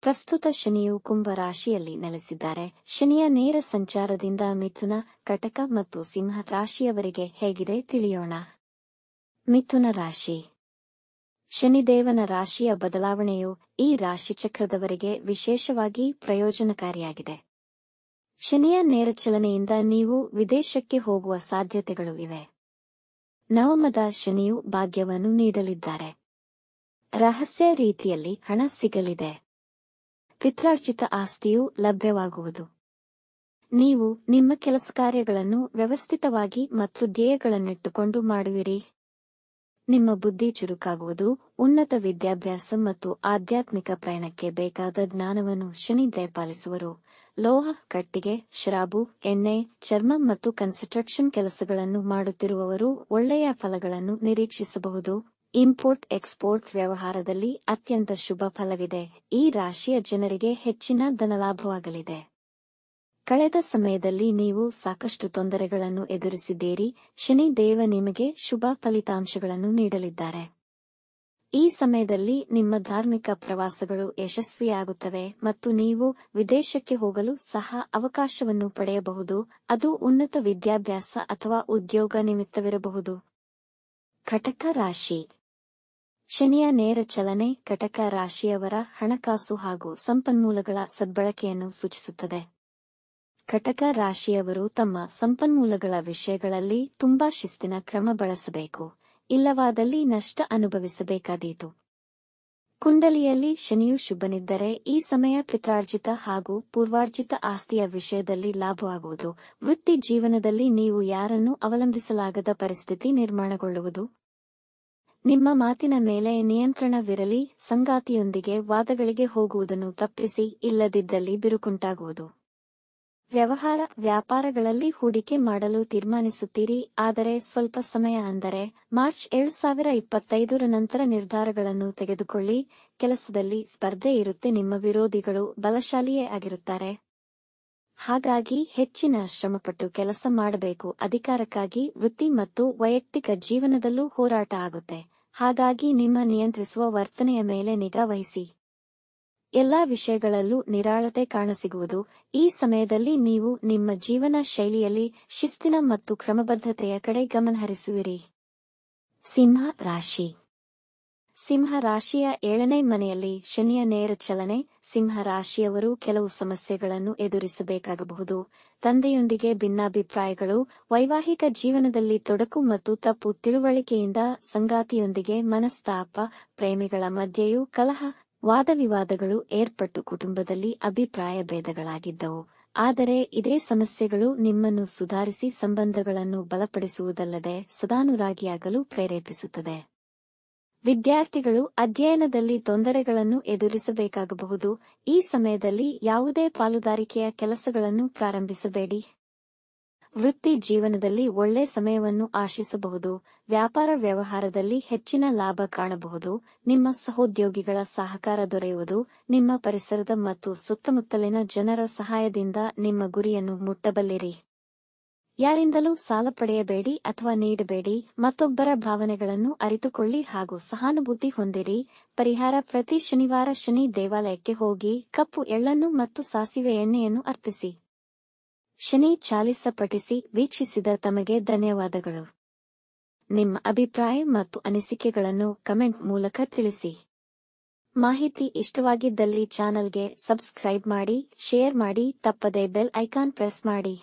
ಪ್ರಸ್ತುತ ಶನಿಯು ಕುಂಭ ರಾಶಿಯಲ್ಲಿ ನೆಲೆಸಿದ್ದಾರೆ. ಶನಿಯ ನೇರ ಸಂಚಾರದಿಂದ ಮಿಥುನ, ಕಟಕ ಮತ್ತು ಸಿಂಹ ರಾಶಿಯವರಿಗೆ ಹೇಗಿದೆ ತಿಳಿಯೋಣ. ಮಿಥುನ ರಾಶಿ. ಶನಿದೇವನ ರಾಶಿಯ ಬದಲಾವಣೆಯು ಈ ರಾಶಿಚಕ್ರದವರಿಗೆ ವಿಶೇಷವಾಗಿ ಪ್ರಯೋಜನಕಾರಿಯಾಗಿದೆ. ಶನಿಯ ನೇರ ಚಲನೆಯಿಂದ ನೀವು ವಿದೇಶಕ್ಕೆ ಹೋಗುವ ಸಾಧ್ಯತೆಗಳು ಇವೆ. ನವಮದ ಶನಿಯು ಭಾಗ್ಯವನ್ನು ನೀಡಲಿದ್ದಾರೆ. ರಹಸ್ಯ ರೀತಿಯಲ್ಲಿ ಹಣ ಸಿಗಲಿದೆ. ಪಿತ್ರಾರ್ಜಿತ ಆಸ್ತಿಯು ಲಭ್ಯವಾಗುವುದು. ನೀವು ನಿಮ್ಮ ಕೆಲಸ ಕಾರ್ಯಗಳನ್ನು ವ್ಯವಸ್ಥಿತವಾಗಿ ಮತ್ತು ಧ್ಯೇಯಗಳನ್ನಿಟ್ಟುಕೊಂಡು ಮಾಡುವಿರಿ. ನಿಮ್ಮ ಬುದ್ಧಿ ಚುರುಕಾಗುವುದು. ಉನ್ನತ ವಿದ್ಯಾಭ್ಯಾಸ ಮತ್ತು ಆಧ್ಯಾತ್ಮಿಕ ಪ್ರಯಾಣಕ್ಕೆ ಬೇಕಾದ ಜ್ಞಾನವನ್ನು ಶನಿ ದಯಪಾಲಿಸುವರು. ಲೋಹ, ಕಟ್ಟಿಗೆ, ಶರಾಬು, ಎಣ್ಣೆ, ಚರ್ಮ ಮತ್ತು ಕನ್ಸ್ಟ್ರಕ್ಷನ್ ಕೆಲಸಗಳನ್ನು ಮಾಡುತ್ತಿರುವವರು ಒಳ್ಳೆಯ ಫಲಗಳನ್ನು ನಿರೀಕ್ಷಿಸಬಹುದು. ಇಂಪೋರ್ಟ್ ಎಕ್ಸ್ಪೋರ್ಟ್ ವ್ಯವಹಾರದಲ್ಲಿ ಅತ್ಯಂತ ಶುಭ ಫಲವಿದೆ. ಈ ರಾಶಿಯ ಜನರಿಗೆ ಹೆಚ್ಚಿನ ಧನಲಾಭವಾಗಲಿದೆ. ಕಳೆದ ಸಮಯದಲ್ಲಿ ನೀವು ಸಾಕಷ್ಟು ತೊಂದರೆಗಳನ್ನು ಎದುರಿಸಿದ್ದೀರಿ. ಶನಿ ದೇವ ನಿಮಗೆ ಶುಭ ಫಲಿತಾಂಶಗಳನ್ನು ನೀಡಲಿದ್ದಾರೆ. ಈ ಸಮಯದಲ್ಲಿ ನಿಮ್ಮ ಧಾರ್ಮಿಕ ಪ್ರವಾಸಗಳು ಯಶಸ್ವಿಯಾಗುತ್ತವೆ ಮತ್ತು ನೀವು ವಿದೇಶಕ್ಕೆ ಹೋಗಲು ಸಹ ಅವಕಾಶವನ್ನು ಪಡೆಯಬಹುದು. ಅದು ಉನ್ನತ ವಿದ್ಯಾಭ್ಯಾಸ ಅಥವಾ ಉದ್ಯೋಗ ನಿಮಿತ್ತವಿರಬಹುದು. ಕಟಕ ರಾಶಿ. ಶನಿಯ ನೇರ ಚಲನೆ ಕಟಕ ರಾಶಿಯವರ ಹಣಕಾಸು ಹಾಗೂ ಸಂಪನ್ಮೂಲಗಳ ಸದ್ಬಳಕೆಯನ್ನು ಸೂಚಿಸುತ್ತದೆ. ಕಟಕ ರಾಶಿಯವರು ತಮ್ಮ ಸಂಪನ್ಮೂಲಗಳ ವಿಷಯಗಳಲ್ಲಿ ತುಂಬಾ ಶಿಸ್ತಿನ ಕ್ರಮ ಬಳಸಬೇಕು. ಇಲ್ಲವಾದಲ್ಲಿ ನಷ್ಟ ಅನುಭವಿಸಬೇಕಾದೀತು. ಕುಂಡಲಿಯಲ್ಲಿ ಶನಿಯು ಶುಭನಿದ್ದರೆ ಈ ಸಮಯ ಪಿತ್ರಾರ್ಜಿತ ಹಾಗೂ ಪೂರ್ವಾರ್ಜಿತ ಆಸ್ತಿಯ ವಿಷಯದಲ್ಲಿ ಲಾಭವಾಗುವುದು. ವೃತ್ತಿ ಜೀವನದಲ್ಲಿ ನೀವು ಯಾರನ್ನೂ ಅವಲಂಬಿಸಲಾಗದ ಪರಿಸ್ಥಿತಿ ನಿರ್ಮಾಣಗೊಳ್ಳುವುದು. ನಿಮ್ಮ ಮಾತಿನ ಮೇಲೆ ನಿಯಂತ್ರಣವಿರಲಿ. ಸಂಗಾತಿಯೊಂದಿಗೆ ವಾದಗಳಿಗೆ ಹೋಗುವುದನ್ನು ತಪ್ಪಿಸಿ, ಇಲ್ಲದಿದ್ದಲ್ಲಿ ಬಿರುಕುಂಟಾಗುವುದು. ವ್ಯಾಪಾರಗಳಲ್ಲಿ ಹೂಡಿಕೆ ಮಾಡಲು ತೀರ್ಮಾನಿಸುತ್ತೀರಿ. ಆದರೆ ಸ್ವಲ್ಪ ಸಮಯ ಅಂದರೆ ಮಾರ್ಚ್ 2025 ನಂತರ ನಿರ್ಧಾರಗಳನ್ನು ತೆಗೆದುಕೊಳ್ಳಿ. ಕೆಲಸದಲ್ಲಿ ಸ್ಪರ್ಧೆ ಇರುತ್ತೆ. ನಿಮ್ಮ ವಿರೋಧಿಗಳು ಬಲಶಾಲಿಯೇ ಆಗಿರುತ್ತಾರೆ. ಹಾಗಾಗಿ ಹೆಚ್ಚಿನ ಶ್ರಮಪಟ್ಟು ಕೆಲಸ ಮಾಡಬೇಕು. ಅಧಿಕಾರಕ್ಕಾಗಿ ವೃತ್ತಿ ಮತ್ತು ವೈಯಕ್ತಿಕ ಜೀವನದಲ್ಲೂ ಹೋರಾಟ ಆಗುತ್ತೆ. ಹಾಗಾಗಿ ನಿಮ್ಮ ನಿಯಂತ್ರಿಸುವ ವರ್ತನೆಯ ಮೇಲೆ ನಿಗಾ ವಹಿಸಿ. ಎಲ್ಲಾ ವಿಷಯಗಳಲ್ಲೂ ನಿರಾಳತೆ ಕಾಣಸಿಗುವುದು. ಈ ಸಮಯದಲ್ಲಿ ನೀವು ನಿಮ್ಮ ಜೀವನ ಶೈಲಿಯಲ್ಲಿ ಶಿಸ್ತಿನ ಮತ್ತು ಕ್ರಮಬದ್ಧತೆಯ ಕಡೆ ಗಮನಹರಿಸುವಿರಿ. ಸಿಂಹ ರಾಶಿ. ಸಿಂಹ ರಾಶಿಯ 7ನೇ ಮನೆಯಲ್ಲಿ ಶನಿಯ ನೇರ ಚಲನೆ. ಸಿಂಹ ರಾಶಿಯವರು ಕೆಲವು ಸಮಸ್ಯೆಗಳನ್ನು ಎದುರಿಸಬೇಕಾಗಬಹುದು. ತಂದೆಯೊಂದಿಗೆ ಭಿನ್ನಾಭಿಪ್ರಾಯಗಳು, ವೈವಾಹಿಕ ಜೀವನದಲ್ಲಿ ತೊಡಕು ಮತ್ತು ತಪ್ಪು ತಿಳುವಳಿಕೆಯಿಂದ ಸಂಗಾತಿಯೊಂದಿಗೆ ಮನಸ್ತಾಪ, ಪ್ರೇಮಿಗಳ ಮಧ್ಯೆಯೂ ಕಲಹ, ವಾದವಿವಾದಗಳು ಏರ್ಪಟ್ಟು ಕುಟುಂಬದಲ್ಲಿ ಅಭಿಪ್ರಾಯ ಭೇದಗಳಾಗಿದ್ದವು. ಆದರೆ ಇದೇ ಸಮಸ್ಯೆಗಳು ನಿಮ್ಮನ್ನು ಸುಧಾರಿಸಿ ಸಂಬಂಧಗಳನ್ನು ಬಲಪಡಿಸುವುದಲ್ಲದೆ ಸದಾನುರಾಗಿಯಾಗಲು ಪ್ರೇರೇಪಿಸುತ್ತದೆ. ವಿದ್ಯಾರ್ಥಿಗಳು ಅಧ್ಯಯನದಲ್ಲಿ ತೊಂದರೆಗಳನ್ನು ಎದುರಿಸಬೇಕಾಗಬಹುದು. ಈ ಸಮಯದಲ್ಲಿ ಯಾವುದೇ ಪಾಲುದಾರಿಕೆಯ ಕೆಲಸಗಳನ್ನು ಪ್ರಾರಂಭಿಸಬೇಡಿ. ವೃತ್ತಿ ಜೀವನದಲ್ಲಿ ಒಳ್ಳೆ ಸಮಯವನ್ನು ಆಶಿಸಬಹುದು. ವ್ಯಾಪಾರ ವ್ಯವಹಾರದಲ್ಲಿ ಹೆಚ್ಚಿನ ಲಾಭ ಕಾಣಬಹುದು. ನಿಮ್ಮ ಸಹೋದ್ಯೋಗಿಗಳ ಸಹಕಾರ ದೊರೆಯುವುದು. ನಿಮ್ಮ ಪರಿಸರದ ಮತ್ತು ಸುತ್ತಮುತ್ತಲಿನ ಜನರ ಸಹಾಯದಿಂದ ನಿಮ್ಮ ಗುರಿಯನ್ನು ಮುಟ್ಟಬಲ್ಲಿರಿ. ಯಾರಿಂದಲೂ ಸಾಲ ಪಡೆಯಬೇಡಿ ಅಥವಾ ನೀಡಬೇಡಿ. ಮತ್ತೊಬ್ಬರ ಭಾವನೆಗಳನ್ನು ಅರಿತುಕೊಳ್ಳಿ ಹಾಗೂ ಸಹಾನುಭೂತಿ ಹೊಂದಿರಿ. ಪರಿಹಾರ: ಪ್ರತಿ ಶನಿವಾರ ಶನಿ ದೇವಾಲಯಕ್ಕೆ ಹೋಗಿ ಕಪ್ಪು ಎಳ್ಳನ್ನು ಮತ್ತು ಸಾಸಿವೆ ಎಣ್ಣೆಯನ್ನು ಅರ್ಪಿಸಿ. ಶನಿ ಚಾಲಿಸ ಪಠಿಸಿ. ವೀಕ್ಷಿಸಿದ ತಮಗೆ ಧನ್ಯವಾದಗಳು. ನಿಮ್ಮ ಅಭಿಪ್ರಾಯ ಮತ್ತು ಅನಿಸಿಕೆಗಳನ್ನು ಕಮೆಂಟ್ ಮೂಲಕ ತಿಳಿಸಿ. ಮಾಹಿತಿ ಇಷ್ಟವಾಗಿದ್ದಲ್ಲಿ ಚಾನಲ್ಗೆ ಸಬ್ಸ್ಕ್ರೈಬ್ ಮಾಡಿ, ಶೇರ್ ಮಾಡಿ, ತಪ್ಪದೇ ಬೆಲ್ ಐಕಾನ್ ಪ್ರೆಸ್ ಮಾಡಿ.